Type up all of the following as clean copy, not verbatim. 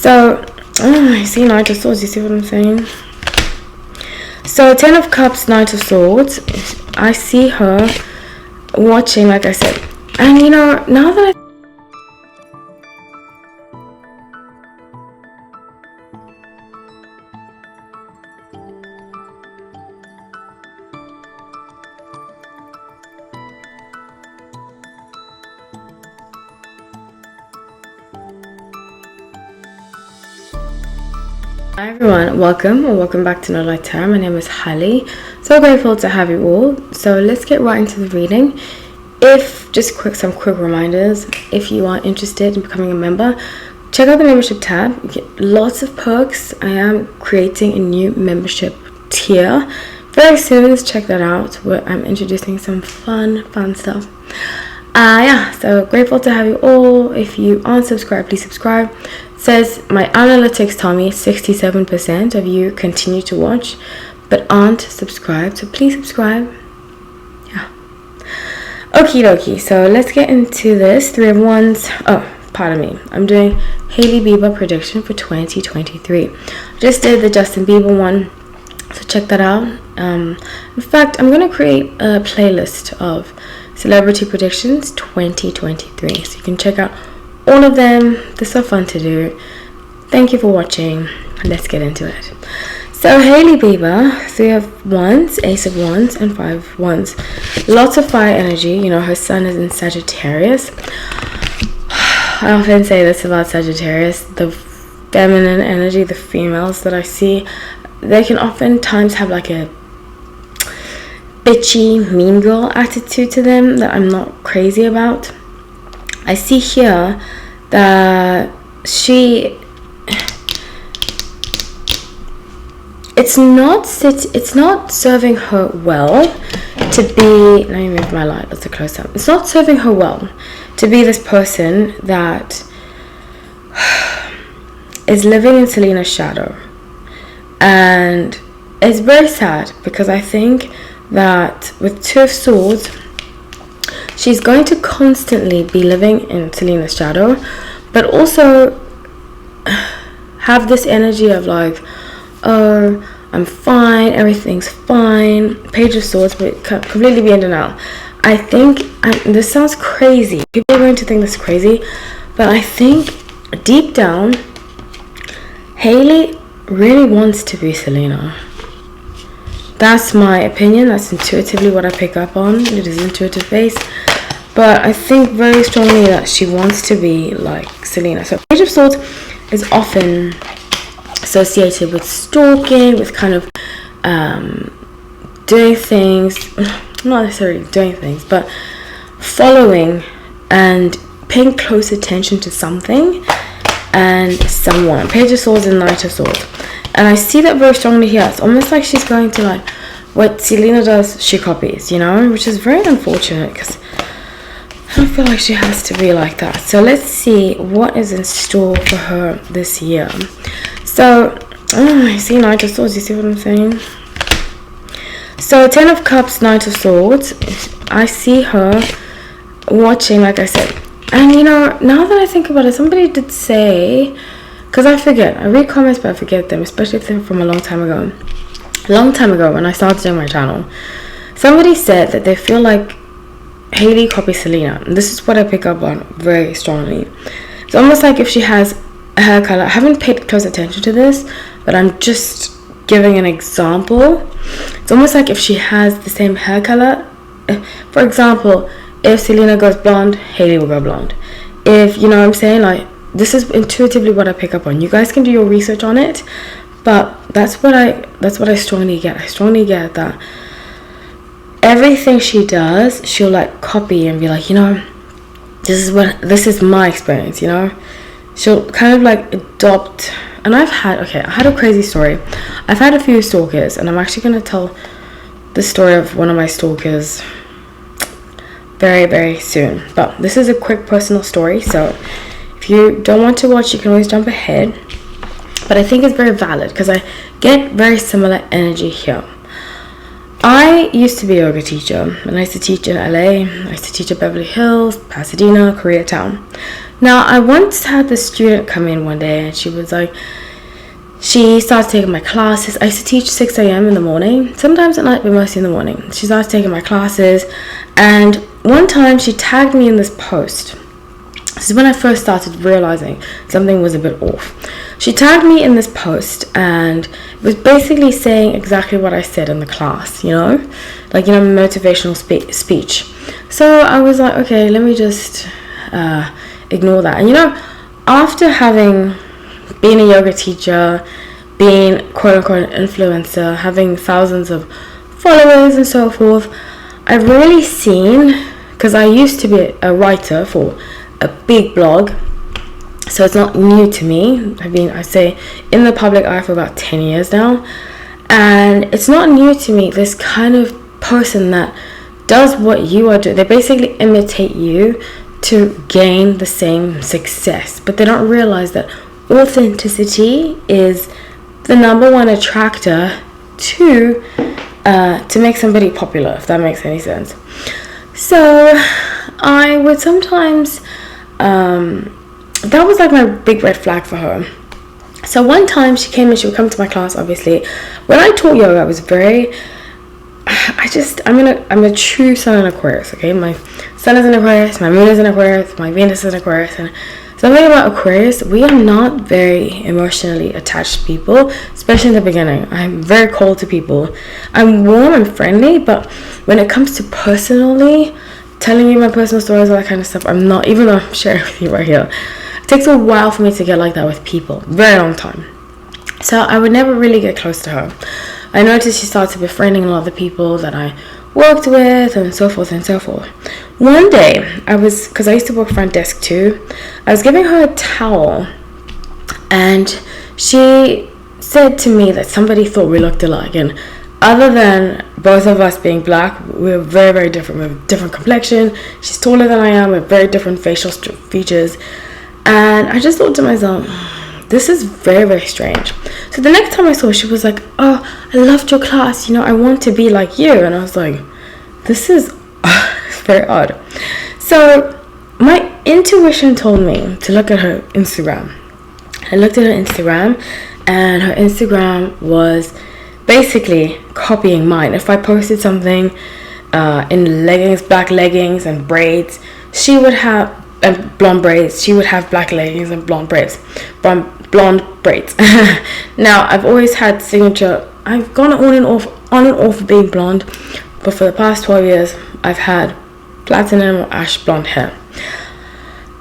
So, I see Knight of Swords. You see what I'm saying? So, 10 of Cups, Knight of Swords. I see her watching, like I said. And you know, now that Hi everyone, welcome back to No Light Tarot. My name is Hailey. So grateful to have you all. So let's get right into the reading. Some quick reminders. If you are interested in becoming a member, check out the membership tab. You get lots of perks. I am creating a new membership tier very soon. Check that out, where I'm introducing some fun stuff. So grateful to have you all. If you aren't subscribed, please subscribe. It says my analytics tell me 67% of you continue to watch but aren't subscribed, so please subscribe. Okie dokie, so let's get into this. Three of Wands. Pardon me, I'm doing Hailey Bieber prediction for 2023. I just did the Justin Bieber one, so check that out. In fact, I'm going to create a playlist of celebrity predictions 2023, so you can check out all of them. They're so fun to do. Thank you for watching. Let's get into it. So Hailey Bieber, 3 of Wands, Ace of Wands, and 5 of Wands. Lots of fire energy. You know, her sun is in Sagittarius. I often say this about Sagittarius. The feminine energy, the females that I see, they can oftentimes have like a bitchy, mean girl attitude to them that I'm not crazy about. I see here that it's not serving her well to be, let me move my light, let's close up. It's not serving her well to be this person that is living in Selena's shadow. And it's very sad because I think that with 2 of Swords, she's going to constantly be living in Selena's shadow, but also have this energy of like, oh, I'm fine, everything's fine. Page of Swords, but completely be in denial. I think, this sounds crazy. People are going to think this is crazy, but I think deep down, Hailey really wants to be Selena. That's my opinion. That's intuitively what I pick up on. It is intuitive based. But I think very strongly that she wants to be like Selena. So Page of Swords is often associated with stalking, with kind of doing things, not necessarily doing things, but following and paying close attention to something and someone. Page of Swords and Knight of Swords. And I see that very strongly here. It's almost like she's going to, like, what Selena does, she copies, you know, which is very unfortunate because I don't feel like she has to be like that. So let's see what is in store for her this year. So, I see Knight of Swords. You see what I'm saying? So 10 of Cups, Knight of Swords. I see her watching, like I said. And you know, now that I think about it, somebody did say, because I forget, I read comments but I forget them, especially if they're from a long time ago. A long time ago when I started doing my channel, somebody said that they feel like Hailey copies Selena. And this is what I pick up on very strongly. It's almost like if she has a hair color, I haven't paid close attention to this, but I'm just giving an example. It's almost like if she has the same hair color, for example, if Selena goes blonde, Hailey will go blonde. If, you know what I'm saying, like, this is intuitively what I pick up on. You guys can do your research on it, but that's what I strongly get. I strongly get that everything she does, she'll like copy and be like, you know, this is my experience, you know. She'll kind of like adopt. And I had a crazy story. I've had a few stalkers, and I'm actually going to tell the story of one of my stalkers very, very soon. But this is a quick personal story, so if you don't want to watch, you can always jump ahead. But I think it's very valid because I get very similar energy here. I used to be a yoga teacher, and I used to teach in LA. I used to teach at Beverly Hills, Pasadena, Koreatown. Now, I once had this student come in one day, and she was like, she started taking my classes. I used to teach 6 a.m. in the morning, sometimes at night, but mostly in the morning. She started taking my classes, and one time she tagged me in this post. This is when I first started realizing something was a bit off. She tagged me in this post, and it was basically saying exactly what I said in the class, like, motivational speech. So I was like, okay, let me just ignore that. And after having been a yoga teacher, being quote-unquote an influencer, having thousands of followers and so forth, I've really seen, because I used to be a writer for a big blog, so it's not new to me. I say in the public eye for about 10 years now, and it's not new to me, this kind of person that does what you are doing. They basically imitate you to gain the same success, but they don't realize that authenticity is the number one attractor to make somebody popular, if that makes any sense. So I would sometimes that was like my big red flag for her. So one time she came and she would come to my class. Obviously, when I taught yoga, I was I'm a true sun in Aquarius. Okay, my sun is in Aquarius, my moon is in Aquarius, my Venus is in Aquarius, and something about Aquarius, we are not very emotionally attached to people, especially in the beginning. I'm very cold to people. I'm warm and friendly, but when it comes to personally telling you my personal stories, all that kind of stuff, I'm not, even though I'm sharing with you right here. It takes a while for me to get like that with people, very long time. So I would never really get close to her. I noticed she started befriending a lot of the people that I worked with, and so forth and so forth. One day, because I used to work front desk too, I was giving her a towel, and she said to me that somebody thought we looked alike, and other than both of us being black, we're very, very different. We have a different complexion. She's taller than I am. We have very different facial features. And I just thought to myself, this is very, very strange. So the next time I saw her, she was like, oh, I loved your class. I want to be like you. And I was like, this is very odd. So my intuition told me to look at her Instagram. I looked at her Instagram, and her Instagram was basically copying mine. If I posted something in leggings, black leggings and braids, she would have blonde braids. She would have black leggings and blonde braids. Blonde braids. Now, I've always had signature. I've gone on and off being blonde, but for the past 12 years, I've had platinum or ash blonde hair.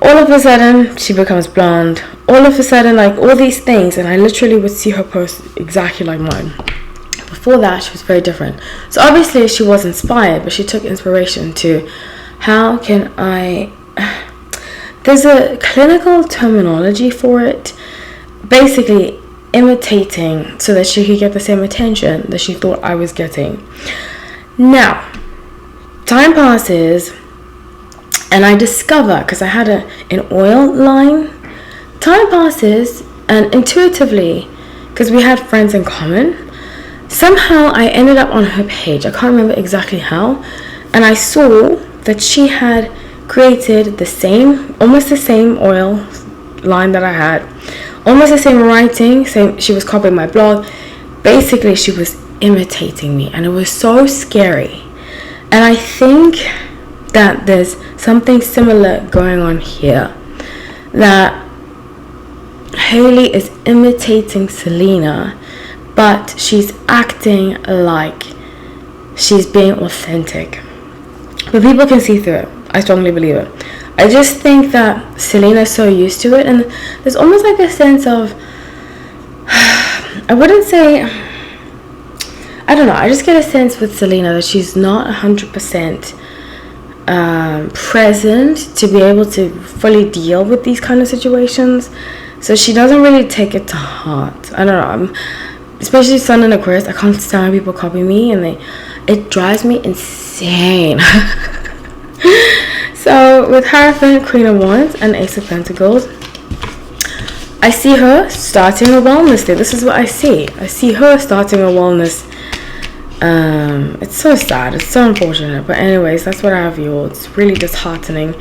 All of a sudden, she becomes blonde. All of a sudden, like all these things, and I literally would see her post exactly like mine. Before that, she was very different. So obviously she was inspired, but she took inspiration to how can I... There's a clinical terminology for it. Basically imitating so that she could get the same attention that she thought I was getting. Now, time passes, and I discover, because I had an oil line, time passes, and intuitively, because we had friends in common, somehow I ended up on her page. I can't remember exactly how, and I saw that she had created almost the same oil line that I had, almost the same writing, she was copying my blog. Basically, she was imitating me, and it was so scary. And I think that there's something similar going on here, that Hailey is imitating Selena, but she's acting like she's being authentic. But people can see through it. I strongly believe it. I just think that Selena's so used to it, and there's almost like a sense of, I wouldn't say, I don't know, I just get a sense with Selena that she's not 100% present to be able to fully deal with these kind of situations. So she doesn't really take it to heart. I don't know, especially Sun and Aquarius, I can't stand people copy me, and it drives me insane. So with Hierophant, Queen of Wands, and Ace of Pentacles, I see her starting a wellness day. This is what I see. I see her starting a wellness. It's so sad. It's so unfortunate. But anyways, that's what I have, you all. It's really disheartening.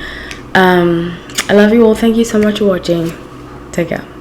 I love you all. Thank you so much for watching. Take care.